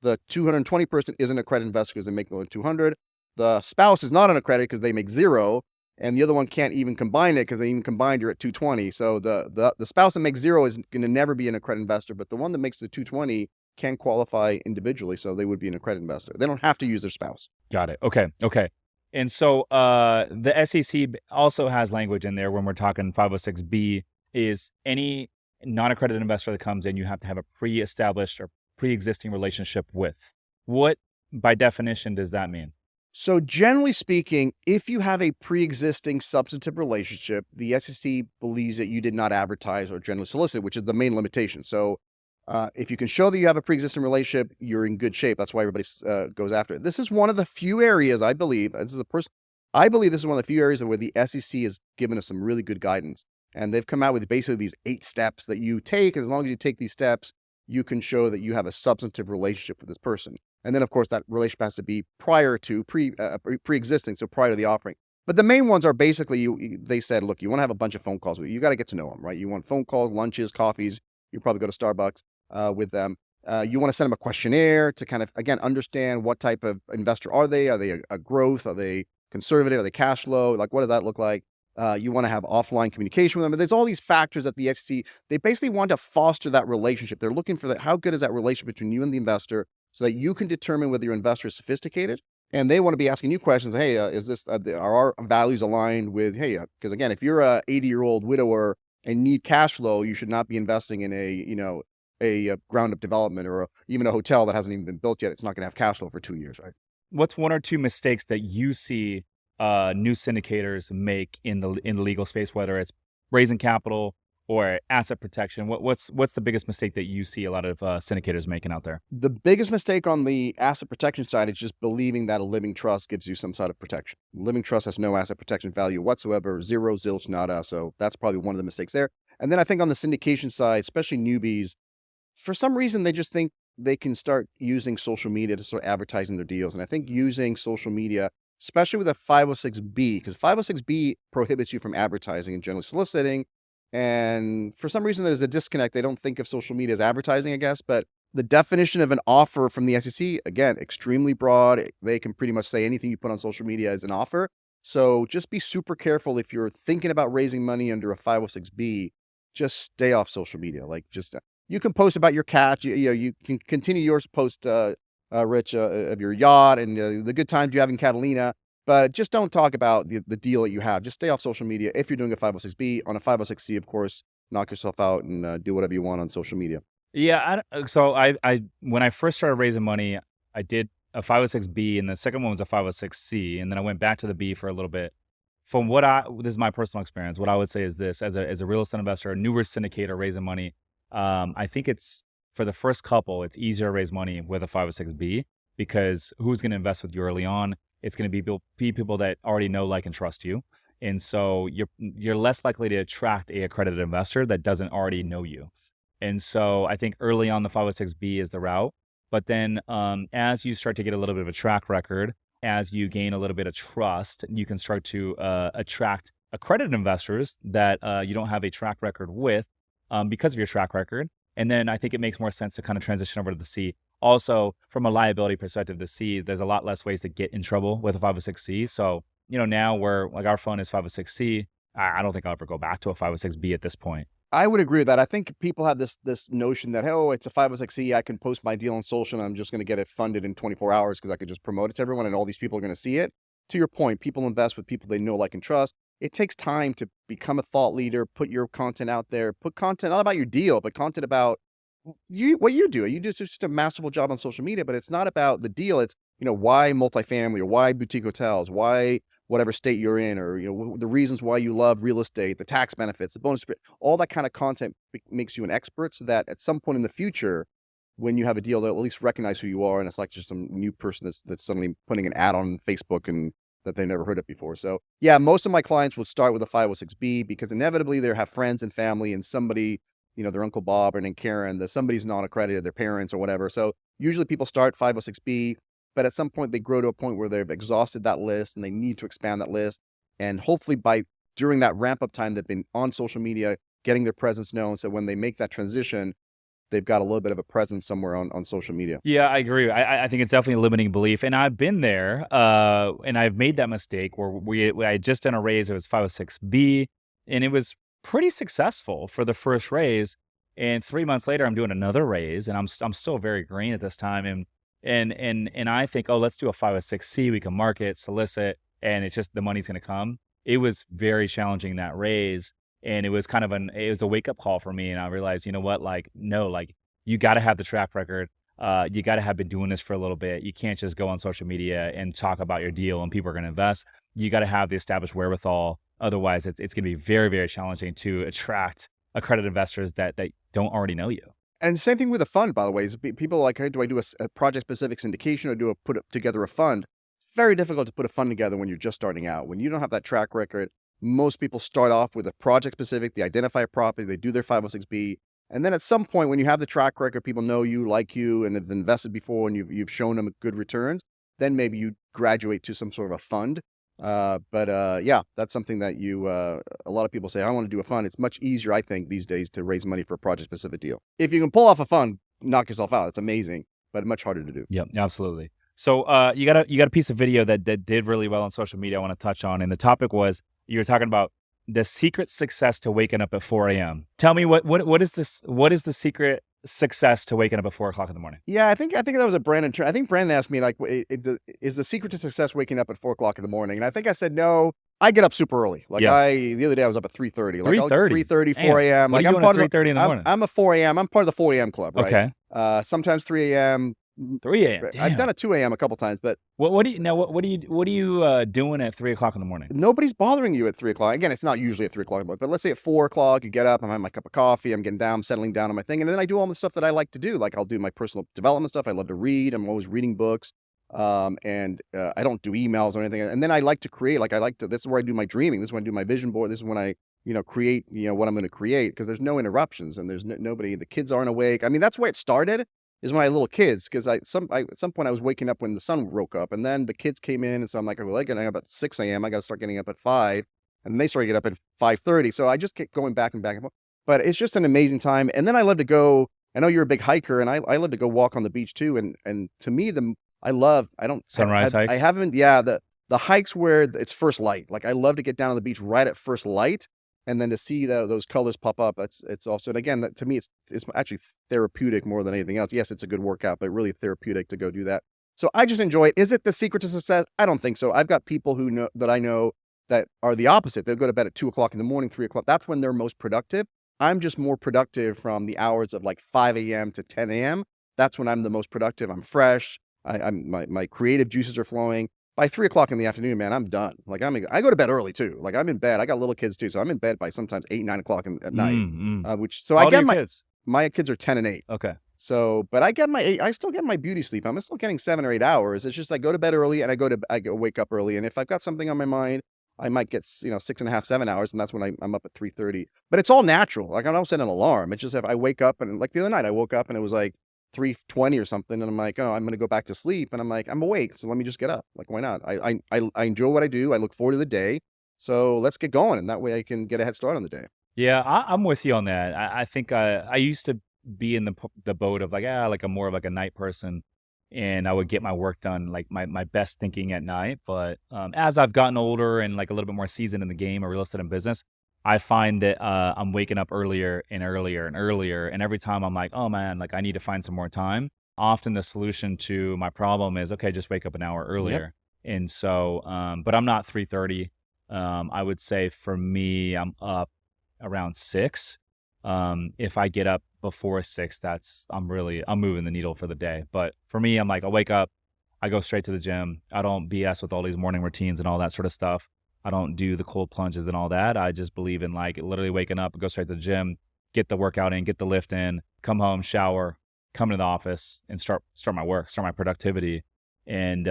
The 220 person isn't an accredited investor because they make more than 200. The spouse is not an accredited because they make $0. And the other one can't even combine it because they even combined, you're at 220. So the spouse that makes $0 is going to never be an accredited investor, but the one that makes the 220 can qualify individually, so they would be an accredited investor. They don't have to use their spouse. Got it. Okay. And so the SEC also has language in there when we're talking 506B is any non-accredited investor that comes in, you have to have a pre-established or pre-existing relationship with. What, by definition, does that mean? So generally speaking, if you have a pre-existing substantive relationship, the SEC believes that you did not advertise or generally solicit, which is the main limitation. So if you can show that you have a pre-existing relationship, you're in good shape. That's why everybody goes after it. This is one of the few areas, I believe, this is one of the few areas where the SEC has given us some really good guidance. And they've come out with basically these 8 steps that you take. And as long as you take these steps, you can show that you have a substantive relationship with this person. And then, of course, that relationship has to be prior to pre-existing, so prior to the offering. But the main ones are basically, they said, look, you want to have a bunch of phone calls with you. You got to get to know them, right? You want phone calls, lunches, coffees. You probably go to Starbucks with them. You want to send them a questionnaire to kind of, again, understand what type of investor are they? Are they a growth? Are they conservative? Are they cash flow? Like, what does that look like? You want to have offline communication with them. But there's all these factors that the SEC, they basically want to foster that relationship. They're looking for how good is that relationship between you and the investor so that you can determine whether your investor is sophisticated. And they want to be asking you questions. Hey, are our values aligned with, because again, if you're a 80-year-old widower and need cash flow, you should not be investing in a ground up development or even a hotel that hasn't even been built yet. It's not going to have cash flow for 2 years, right? What's 1 or 2 mistakes that you see new syndicators make in the legal space, whether it's raising capital or asset protection? What's the biggest mistake that you see a lot of syndicators making out there? The biggest mistake on the asset protection side is just believing that a living trust gives you some sort of protection. Living trust has no asset protection value whatsoever, zero, zilch, nada. So that's probably one of the mistakes there. And then I think on the syndication side, especially newbies, for some reason they just think they can start using social media to start advertising their deals. And I think using social media, especially with a 506B, because 506B prohibits you from advertising and generally soliciting. And for some reason, there's a disconnect. They don't think of social media as advertising, I guess. But the definition of an offer from the SEC, again, extremely broad. They can pretty much say anything you put on social media is an offer. So just be super careful if you're thinking about raising money under a 506B. Just stay off social media. Like, just you can post about your cat. You can continue your post, Rich, of your yacht and the good times you have in Catalina. But just don't talk about the deal that you have. Just stay off social media if you're doing a 506B. On a 506C, of course, knock yourself out and do whatever you want on social media. Yeah. So I when I first started raising money, I did a 506B, and the second one was a 506C, and then I went back to the B for a little bit. From this is my personal experience. What I would say is this: as a real estate investor, a newer syndicator raising money, I think it's for the first couple, it's easier to raise money with a 506B because who's going to invest with you early on? It's going to be people that already know, like, and trust you. And so you're less likely to attract a accredited investor that doesn't already know you. And so I think early on the 506B is the route. But then as you start to get a little bit of a track record, as you gain a little bit of trust, you can start to attract accredited investors that you don't have a track record with because of your track record. And then I think it makes more sense to kind of transition over to the C. Also, from a liability perspective, the C, there's a lot less ways to get in trouble with a 506C. So, now we're like, our fund is 506C. I don't think I'll ever go back to a 506B at this point. I would agree with that. I think people have this notion that, oh, it's a 506C, I can post my deal on social and I'm just going to get it funded in 24 hours because I could just promote it to everyone and all these people are going to see it. To your point, people invest with people they know, like, and trust. It takes time to become a thought leader, put your content out there, put content not about your deal, but content about what you do. You do just a masterful job on social media, but it's not about the deal. It's, why multifamily or why boutique hotels, why whatever state you're in, or, the reasons why you love real estate, the tax benefits, the bonus, all that kind of content makes you an expert so that at some point in the future, when you have a deal, they'll at least recognize who you are. And it's like just some new person that's suddenly putting an ad on Facebook and that they never heard it before. So yeah, most of my clients would start with a 506B because inevitably they have friends and family and somebody, their Uncle Bob or Aunt Karen, that somebody's non-accredited, their parents or whatever. So usually people start 506B, but at some point they grow to a point where they've exhausted that list and they need to expand that list. And hopefully during that ramp up time, they've been on social media, getting their presence known. So when they make that transition, they've got a little bit of a presence somewhere on social media. Yeah, I agree. I think it's definitely a limiting belief. And I've been there and I've made that mistake where I had just done a raise. It was 506B and it was pretty successful for the first raise. And 3 months later, I'm doing another raise and I'm still very green at this time. And I think, oh, let's do a 506C. We can market, solicit, and it's just the money's going to come. It was very challenging, that raise. And it was kind of it was a wake up call for me. And I realized, you know what, you got to have the track record. You got to have been doing this for a little bit. You can't just go on social media and talk about your deal and people are going to invest. You got to have the established wherewithal. Otherwise, it's going to be very, very challenging to attract accredited investors that don't already know you. And same thing with a fund, by the way. Is people are like, hey, do I do a project-specific syndication or do I put together a fund? It's very difficult to put a fund together when you're just starting out. When you don't have that track record, most people start off with a project-specific. They identify a property, they do their 506B, and then at some point when you have the track record, people know you, like you, and have invested before and you've shown them good returns, then maybe you graduate to some sort of a fund. Yeah, that's something that a lot of people say, I want to do a fund. It's much easier, I think, these days to raise money for a project-specific deal. If you can pull off a fund, knock yourself out. It's amazing, but much harder to do. Yep, absolutely. So you got a piece of video that did really well on social media I want to touch on, and the topic was, you were talking about the secret success to waking up at 4 a.m. Tell me what is this? What is the secret success to waking up at 4 o'clock in the morning? Yeah, I think that was a Brandon term. I think Brandon asked me, like, is the secret to success waking up at 4 o'clock in the morning? And I think I said, no, I get up super early. Like the other day I was up at 3:30. 3:30, 4 a.m. What are you doing at 3:30 in the morning? I'm a 4 a.m. I'm part of the 4 a.m. club, right? Okay. Sometimes 3 a.m. 3 a.m. Damn. I've done a 2 a.m. a couple times, but what are you doing at 3 o'clock in the morning? Nobody's bothering you at 3 o'clock. Again, it's not usually at 3 o'clock, but let's say at 4 o'clock, you get up, I'm having my cup of coffee, I'm getting down, I'm settling down on my thing, and then I do all the stuff that I like to do. Like I'll do my personal development stuff. I love to read. I'm always reading books. And I don't do emails or anything. And then I like to create. This is where I do my dreaming. This is when I do my vision board. This is when I, create, what I'm going to create, because there's no interruptions and there's nobody. The kids aren't awake. I mean, that's where it started. Is when I had little kids, because at some point I was waking up when the sun woke up, and then the kids came in, and so I'm like, well, I get up at 6 a.m. I got to start getting up at 5, and they started to get up at 5:30. So I just kept going back and back and forth. But it's just an amazing time. And then I love to go. I know you're a big hiker, and I love to go walk on the beach too. And to me, sunrise hikes. I haven't. Yeah, the hikes where it's first light. Like I love to get down on the beach right at first light. And then to see those colors pop up, it's also, and again, to me, it's actually therapeutic more than anything else. Yes, it's a good workout, but really therapeutic to go do that. So I just enjoy it. Is it the secret to success? I don't think so. I've got people that I know that are the opposite. They'll go to bed at 2 o'clock in the morning, 3 o'clock. That's when they're most productive. I'm just more productive from the hours of like 5 a.m. to 10 a.m. That's when I'm the most productive. I'm fresh. My creative juices are flowing. By 3 o'clock in the afternoon, man, I'm done. Like I go to bed early too. Like I'm in bed. I got little kids too, so I'm in bed by sometimes 8, 9 o'clock at night. How old are your kids? My kids are 10 and 8. Okay. So, but I still get my beauty sleep. I'm still getting 7 or 8 hours. It's just I go to bed early and wake up early. And if I've got something on my mind, I might get 6.5, 7 hours, and that's when I'm up at 3:30. But it's all natural. Like I don't set an alarm. It's just if I wake up and like the other night I woke up and it was like 3:20 or something, and I'm like, oh, I'm gonna go back to sleep, and I'm like, I'm awake, so let me just get up. Like why not? I enjoy what I do. I look forward to the day. So let's get going, and that way I can get a head start on the day. Yeah, I'm with you on that. I think I used to be in the boat of like I'm more of like a night person, and I would get my work done like my best thinking at night. But as I've gotten older and like a little bit more seasoned in the game of real estate and business, I find that I'm waking up earlier and earlier and earlier, and every time I'm like, oh man, like I need to find some more time. Often the solution to my problem is okay, just wake up an hour Yep. earlier. And so, but I'm not 3:30. I would say for me, I'm up around 6. If I get up before 6, I'm moving the needle for the day. But for me, I'm like, I wake up, I go straight to the gym. I don't BS with all these morning routines and all that sort of stuff. I don't do the cold plunges and all that. I just believe in like literally waking up, go straight to the gym, get the workout in, get the lift in, come home, shower, come into the office and start my work, start my productivity. And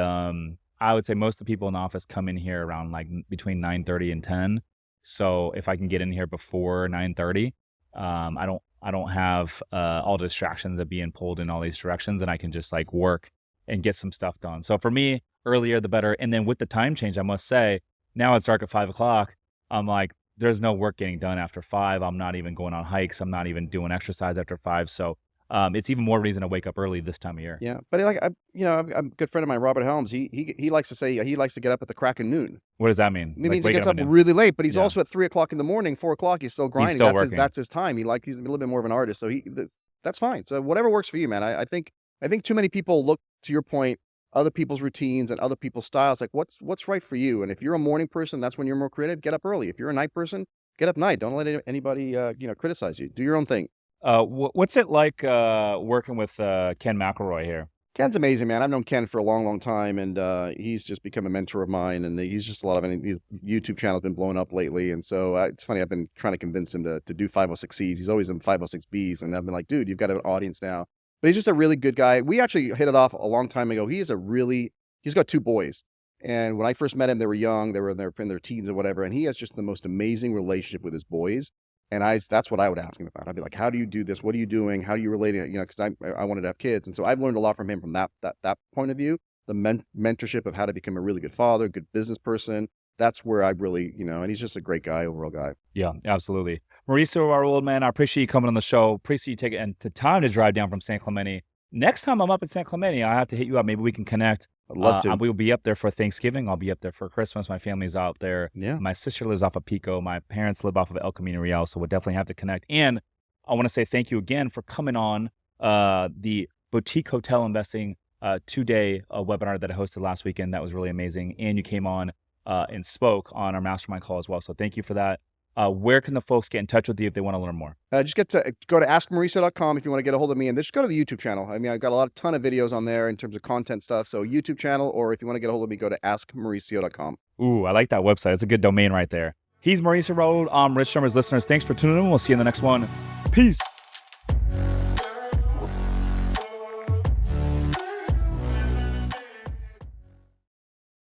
I would say most of the people in the office come in here around like between 9:30 and 10. So if I can get in here before 9:30, I don't have all the distractions of being pulled in all these directions, and I can just like work and get some stuff done. So for me, earlier the better. And then with the time change, I must say, now it's dark at 5 o'clock. I'm like, there's no work getting done after 5. I'm not even going on hikes. I'm not even doing exercise after 5. So it's even more reason to wake up early this time of year. Yeah, but I'm a good friend of mine, Robert Helms. He likes to say he likes to get up at the crack of noon. What does that mean? It Like means he waking gets up at noon? really late, but he's Yeah. also at 3 o'clock in the morning, 4 o'clock. He's still grinding. still That's working. that's his time. He's a little bit more of an artist, so that's fine. So whatever works for you, man. I think too many people look, to your point, other people's routines and other people's styles. Like what's right for you. And if you're a morning person, that's when you're more creative. Get up early. If you're a night person, get up night. Don't let anybody criticize you. Do your own thing. What's it like working with Ken McElroy here? Ken's amazing, man. I've known Ken for a long, long time, and he's just become a mentor of mine. And he's just a lot of his YouTube channel's been blowing up lately. And so it's funny. I've been trying to convince him to do 506Cs. He's always in 506Bs, and I've been like, dude, you've got an audience now. But he's just a really good guy. We actually hit it off a long time ago. He's got 2 boys, and when I first met him, they were young. They were in their teens or whatever, and he has just the most amazing relationship with his boys. And that's what I would ask him about. I'd be like, how do you do this? What are you doing? How do you relate it? Because I wanted to have kids. And so I've learned a lot from him from that point of view, the mentorship of how to become a really good father, good business person. That's where I really, and he's just a great guy, overall guy. Yeah, absolutely. Mauricio Rauld, man, I appreciate you coming on the show. Appreciate you taking the time to drive down from San Clemente. Next time I'm up in San Clemente, I have to hit you up. Maybe we can connect. I'd love to. We'll be up there for Thanksgiving. I'll be up there for Christmas. My family's out there. Yeah. My sister lives off of Pico. My parents live off of El Camino Real, so we'll definitely have to connect. And I want to say thank you again for coming on the Boutique Hotel Investing 2-day webinar that I hosted last weekend. That was really amazing. And you came on and spoke on our mastermind call as well. So thank you for that. Where can the folks get in touch with you if they want to learn more? Just go to askmauricio.com if you want to get a hold of me, and just go to the YouTube channel. I mean, I've got a ton of videos on there in terms of content stuff. So YouTube channel, or if you want to get a hold of me, go to askmauricio.com. Ooh, I like that website. It's a good domain right there. He's Mauricio Rauld. I'm Rich Shermer's listeners. Thanks for tuning in. We'll see you in the next one. Peace.